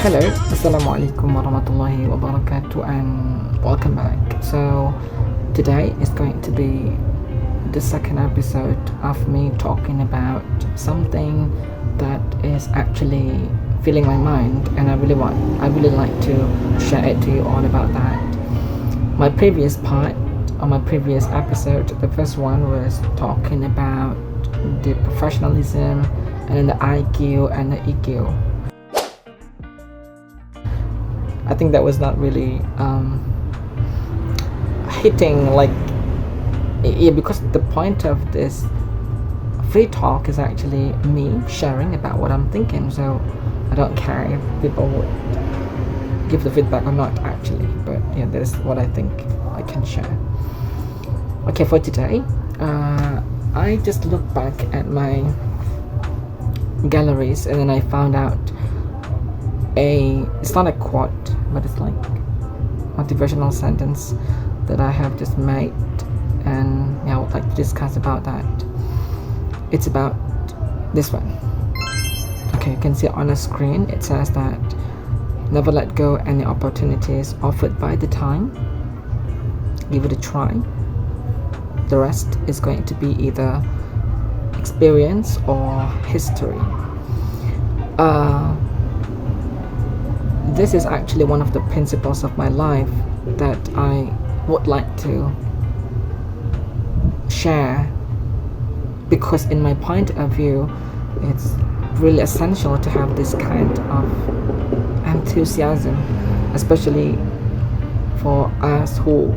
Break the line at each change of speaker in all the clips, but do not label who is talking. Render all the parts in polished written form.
Hello, Assalamualaikum warahmatullahi wabarakatuh, and welcome back. So, today is going to be the second episode of me talking about something that is actually filling my mind, and I really like to share it to you all about that. My previous episode, the first one was talking about the professionalism and then the IQ and the EQ. I think that was not really hitting because the point of this free talk is actually me sharing about what I'm thinking, so I don't care if people would give the feedback or not actually, but yeah, that is what I think I can share. Okay, for today, I just looked back at my galleries and then I found out it's not a quote, but it's like motivational sentence that I have just made, and I would like to discuss about that. It's about this one. Okay, you can see on the screen it says that never let go any opportunities offered by the time. Give it a try. The rest is going to be either experience or history. This is actually one of the principles of my life that I would like to share, because in my point of view it's really essential to have this kind of enthusiasm, especially for us who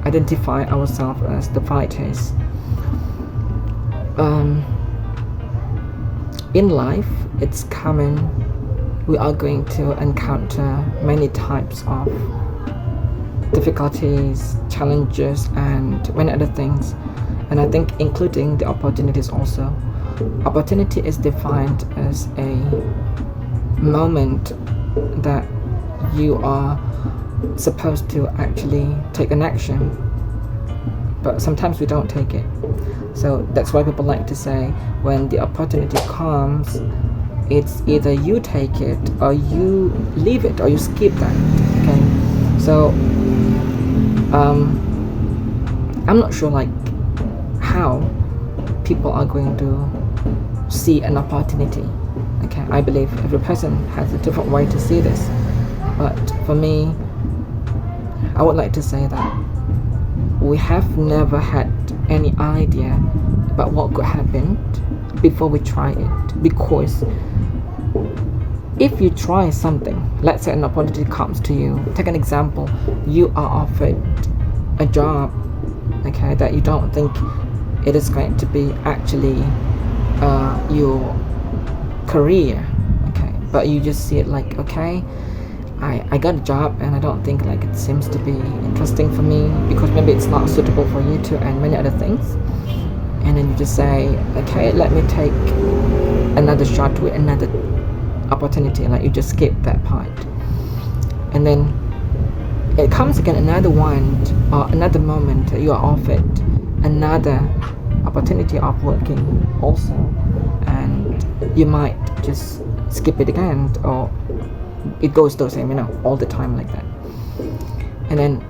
identify ourselves as the fighters. In life, it's common we are going to encounter many types of difficulties, challenges, and many other things, and I think including the opportunities also. Opportunity is defined as a moment that you are supposed to actually take an action, but sometimes we don't take it. So that's why people like to say when the opportunity comes, it's either you take it or you leave it or you skip that. Okay, so I'm not sure how people are going to see an opportunity. Okay, I believe every person has a different way to see this, but for me, I would like to say that we have never had any idea about what could happen before we try it, because if you try something, let's say an opportunity comes to you, take an example, you are offered a job, okay, that you don't think it is going to be actually your career, okay, but you just see it like, okay, I got a job and I don't think it seems to be interesting for me, because maybe it's not suitable for you too, and many other things, and then you just say, okay, let me take another shot with another opportunity, you just skip that part, and then it comes again another one or another moment that you are offered another opportunity of working also, and you might just skip it again, or it goes the same, all the time like that. And then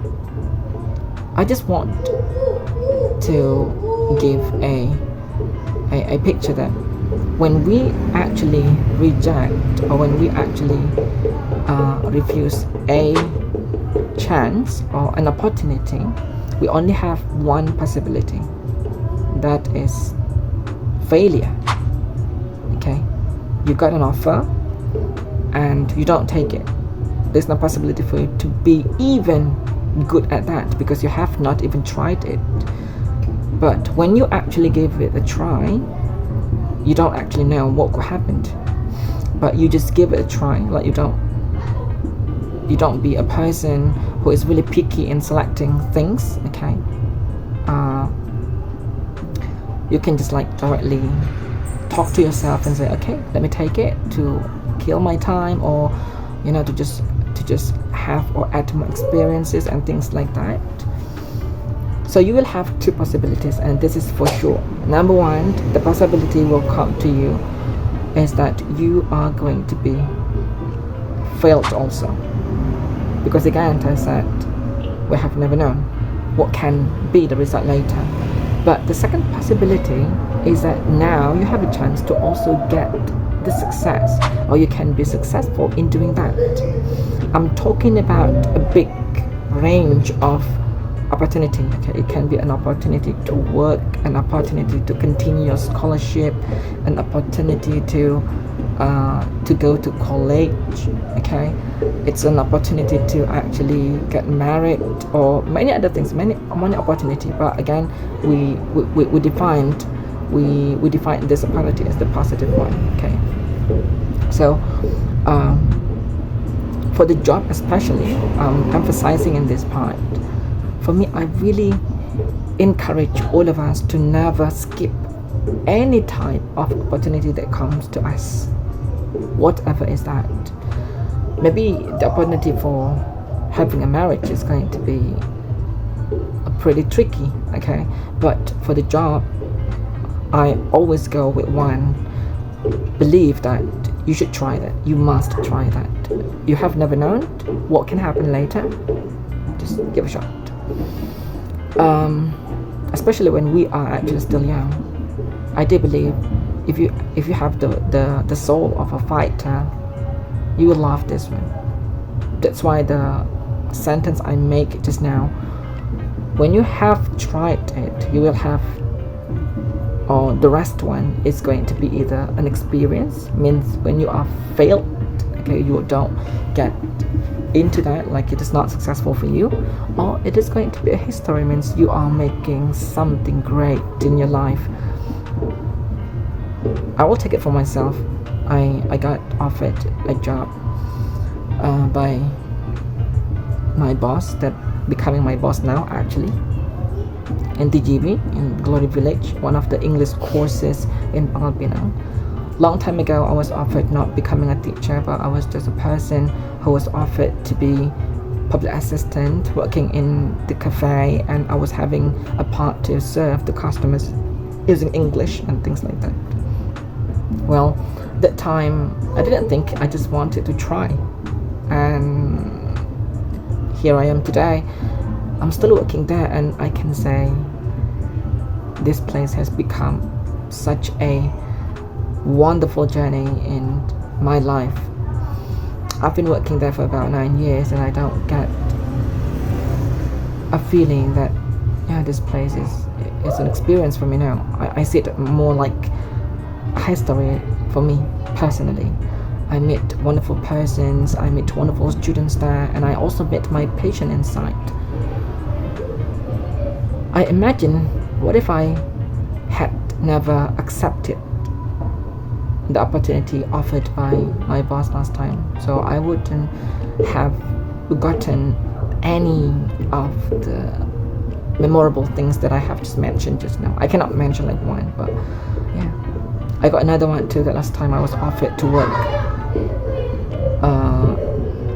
I just want to give a picture that when we actually reject, or when we actually refuse a chance or an opportunity, we only have one possibility, that is failure. Okay, you got an offer and you don't take it, there's no possibility for you to be even good at that, because you have not even tried it. But when you actually give it a try, you don't actually know what could happen, but you just give it a try. You don't be a person who is really picky in selecting things, okay. You can just directly talk to yourself and say, okay, let me take it to kill my time, or to just have or add more experiences and things like that. So you will have two possibilities, and this is for sure. Number one, the possibility will come to you is that you are going to be failed also, because again, as I said, we have never known what can be the result later. But the second possibility is that now you have a chance to also get the success, or you can be successful in doing that. I'm talking about a big range of opportunity. Okay, it can be an opportunity to work, an opportunity to continue your scholarship, an opportunity to go to college. Okay, it's an opportunity to actually get married, or many other things, many opportunity. But again, we defined this opportunity as the positive one. Okay, so for the job especially, emphasizing in this part, for me, I really encourage all of us to never skip any type of opportunity that comes to us, whatever is that. Maybe the opportunity for having a marriage is going to be pretty tricky, okay? But for the job, I always go with one belief that you should try that. You must try that. You have never known what can happen later. Just give a shot. Especially when we are actually still young, I do believe if you have the soul of a fighter, you will love this one. That's why the sentence I make just now, when you have tried it, you will have, or the rest one is going to be either an experience, means when you are failed, okay, you don't get into that, like it is not successful for you, or it is going to be a history, means you are making something great in your life. I will take it for myself. I got offered a job by my boss, that becoming my boss now actually, in DGV, in Glory Village, one of the English courses in Filipino. Long time ago, I was offered not becoming a teacher, but I was just a person who was offered to be public assistant, working in the cafe, and I was having a part to serve the customers using English and things like that. Well, that time I didn't think, I just wanted to try, and here I am today. I'm still working there, and I can say this place has become such a wonderful journey in my life. I've been working there for about 9 years, and I don't get a feeling that this place is an experience for me now. I see it more like history for me personally. I meet wonderful persons, I meet wonderful students there, and I also met my patient inside. I imagine, what if I had never accepted the opportunity offered by my boss last time? So I wouldn't have gotten any of the memorable things that I have just mentioned just now. I cannot mention like one, but yeah. I got another one too, that last time I was offered to work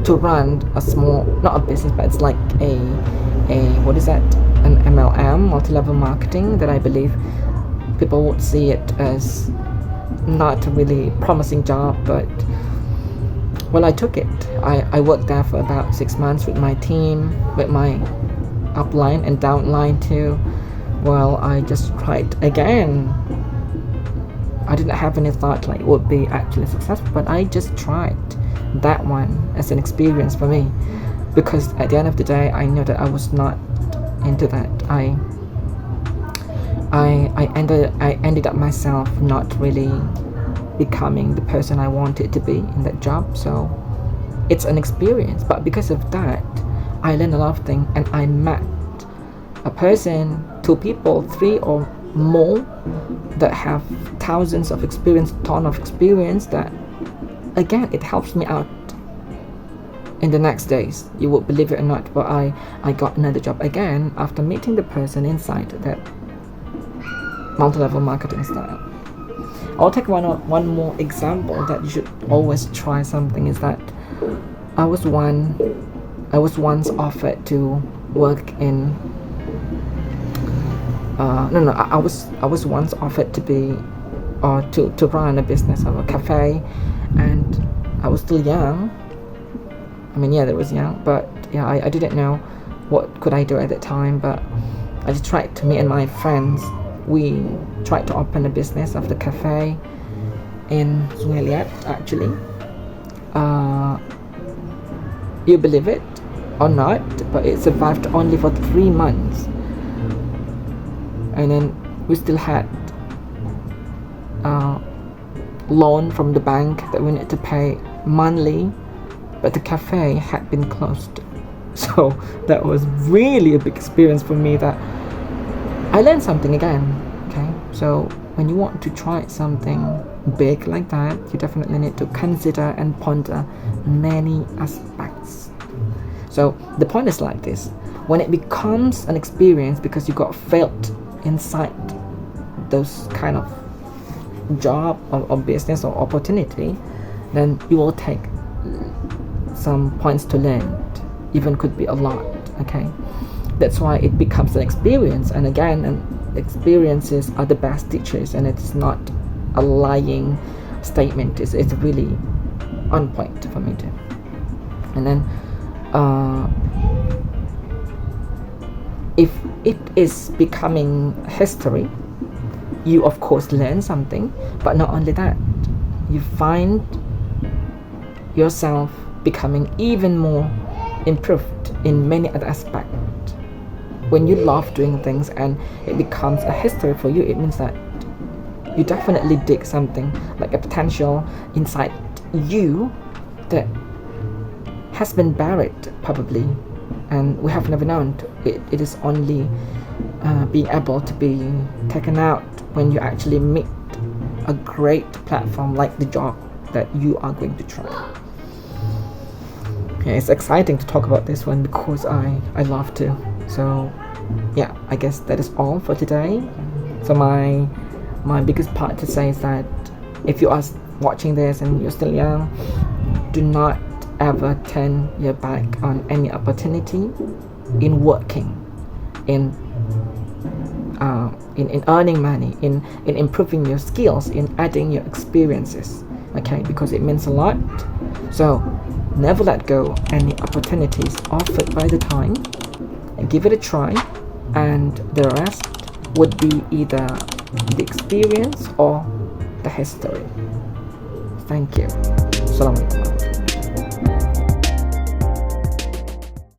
to run a small, not a business, but it's like a what is that, an MLM, multi-level marketing, that I believe people would see it as not a really promising job, but well, I took it. I worked there for about 6 months with my team, with my upline and downline too. Well, I just tried again. I didn't have any thought like it would be actually successful, but I just tried that one as an experience for me, because at the end of the day, I know that I was not into that. I ended up myself not really becoming the person I wanted to be in that job. So it's an experience, but because of that, I learned a lot of things, and I met a person, 2 people, 3 or more, that have thousands of experience, ton of experience, that again, it helps me out in the next days. You would believe it or not, but I got another job again after meeting the person inside that multi-level marketing style. I'll take one more example that you should always try something, is that I was once offered to work in I was once offered to be, or to run a business of a cafe, and I was still young, I mean, yeah, that was young, but yeah, I didn't know what could I do at that time. But I just tried to, me and my friends, we tried to open a business of the cafe in Sungai Liat, actually. You believe it or not, but it survived only for 3 months. And then we still had loan from the bank that we need to pay monthly, but the cafe had been closed. So that was really a big experience for me, that I learned something again. Okay, so when you want to try something big like that, you definitely need to consider and ponder many aspects. So the point is like this: when it becomes an experience because you got failed inside those kind of job or business or opportunity, then you will take some points to learn, even could be a lot. Okay, that's why it becomes an experience. And again, experiences are the best teachers, and it's not a lying statement. It's really on point for me too. And then if it is becoming history, you of course learn something, but not only that, you find yourself becoming even more improved in many other aspects. When you love doing things and it becomes a history for you, it means that you definitely dig something, like a potential inside you that has been buried probably, and we have never known. It is only being able to be taken out when you actually meet a great platform like the job that you are going to try. Okay, it's exciting to talk about this one because I love to. So yeah, I guess that is all for today. So my biggest part to say is that if you are watching this and you're still young, do not ever turn your back on any opportunity in working, in earning money, in improving your skills, in adding your experiences. Okay, because it means a lot. So never let go any opportunities offered by the time, and give it a try, and the rest would be either the experience or the history. Thank you. Assalamualaikum.